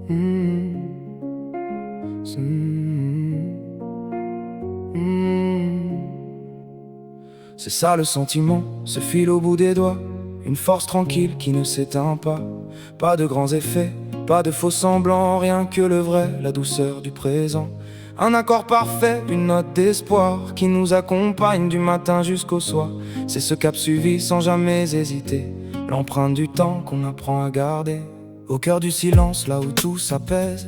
Mmh. Mmh. C'est ça le sentiment, ce fil au bout des doigts, une force tranquille qui ne s'éteint pas. Pas de grands effets, pas de faux semblants, rien que le vrai, la douceur du présent. Un accord parfait, une note d'espoir qui nous accompagne du matin jusqu'au soir. C'est ce cap suivi sans jamais hésiter, l'empreinte du temps qu'on apprend à garder. Au cœur du silence, là où tout s'apaise,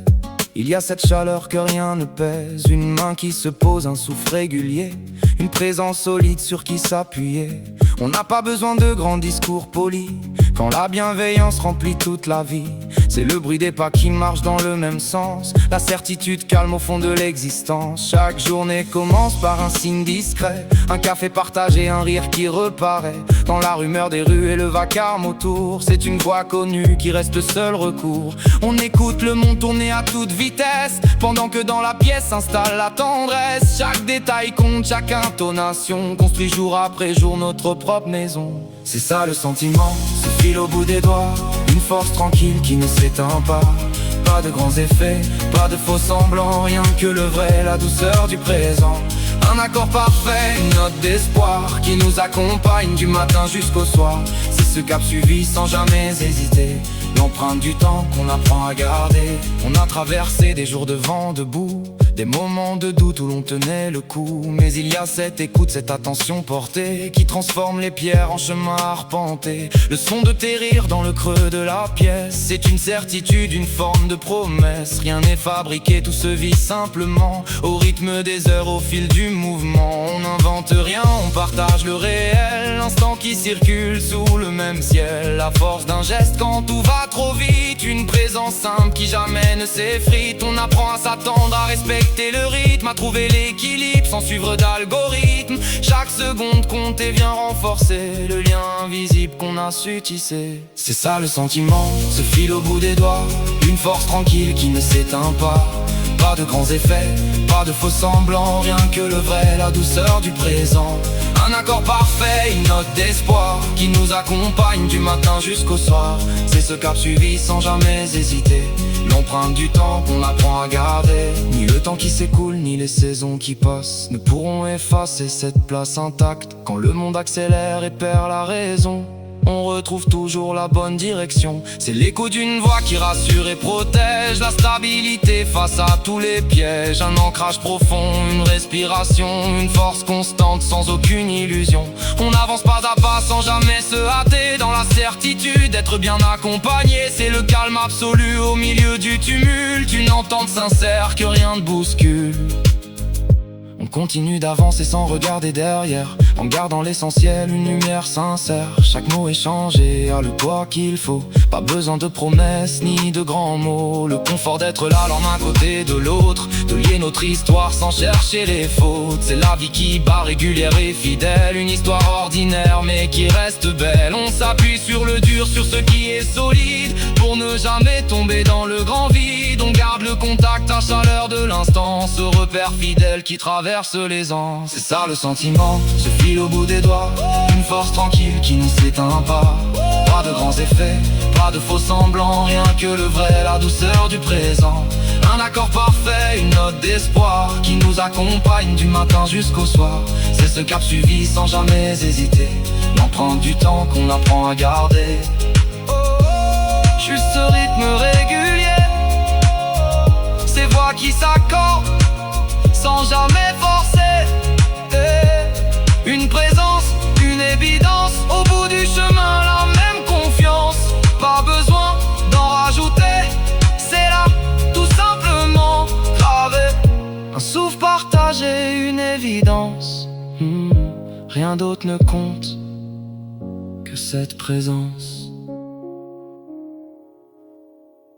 il y a cette chaleur que rien ne pèse. Une main qui se pose, un souffle régulier, une présence solide sur qui s'appuyer. On n'a pas besoin de grands discours polis quand la bienveillance remplit toute la vie. C'est le bruit des pas qui marchent dans le même sens, la certitude calme au fond de l'existence. Chaque journée commence par un signe discret, un café partagé, un rire qui reparaît dans la rumeur des rues et le vacarme autour. C'est une voix connue qui reste le seul recours. On écoute le monde tourner à toute vitesse, pendant que dans la pièce s'installe la tendresse. Chaque détail compte, chaque intonation construit jour après jour notre propre maison. C'est ça le sentiment, ce fil au bout des doigts, une force tranquille qui ne s'éteint pas. Pas de grands effets, pas de faux semblants, rien que le vrai, la douceur du présent. Un accord parfait, une note d'espoir qui nous accompagne du matin jusqu'au soir. C'est ce cap suivi sans jamais hésiter, l'empreinte du temps qu'on apprend à garder. On a traversé des jours de vent debout, des moments de doute où l'on tenait le coup. Mais il y a cette écoute, cette attention portée qui transforme les pierres en chemin arpenté. Le son de tes rires dans le creux de la pièce, c'est une certitude, une forme de promesse. Rien n'est fabriqué, tout se vit simplement au rythme des heures, au fil du mouvement. On n'invente rien, on partage le réel, l'instant qui circule sous le même ciel. La force d'un geste quand tout va trop vite, une présence simple qui jamais ne s'effrite. On apprend à s'attendre, à respecter le rythme, à trouver l'équilibre sans suivre d'algorithme. Chaque seconde compte et vient renforcer le lien invisible qu'on a su tisser. C'est ça le sentiment, ce fil au bout des doigts, une force tranquille qui ne s'éteint pas. Pas de grands effets, pas de faux semblants, rien que le vrai, la douceur du présent. Un accord parfait, une note d'espoir qui nous accompagne du matin jusqu'au soir. C'est ce cap suivi sans jamais hésiter, l'empreinte du temps qu'on apprend à garder. Ni le temps qui s'écoule, ni les saisons qui passent ne pourront effacer cette place intacte. Quand le monde accélère et perd la raison, on retrouve toujours la bonne direction. C'est l'écho d'une voix qui rassure et protège, la stabilité face à tous les pièges. Un ancrage profond, une respiration, une force constante sans aucune illusion. On avance pas à pas sans jamais se hâter, dans la certitude d'être bien accompagné. C'est le calme absolu au milieu du tumulte, une entente sincère que rien ne bouscule. On continue d'avancer sans regarder derrière, en gardant l'essentiel, une lumière sincère. Chaque mot échangé a le poids qu'il faut, pas besoin de promesses ni de grands mots. Le confort d'être là l'un à côté de l'autre, de lier notre histoire sans chercher les fautes. C'est la vie qui bat régulière et fidèle, une histoire ordinaire mais qui reste belle. On s'appuie sur le dur, sur ce qui est solide, pour ne jamais tomber dans le grand vide. On garde le contact, la chaleur de l'instant, ce repère fidèle qui traverse les ans. C'est ça le sentiment, ce fil au bout des doigts, une force tranquille qui ne s'éteint pas. Pas de grands effets, pas de faux semblants, rien que le vrai, la douceur du présent. Un accord parfait, une note d'espoir qui nous accompagne du matin jusqu'au soir. C'est ce cap suivi sans jamais hésiter, l'empreinte du temps qu'on apprend à garder. Juste ce rythme régulier, ces voix qui s'accordent sans jamais forcer. Une présence, une évidence, au bout du chemin la même confiance. Pas besoin d'en rajouter, c'est là tout simplement gravé. Un souffle partagé, une évidence, rien d'autre ne compte que cette présence.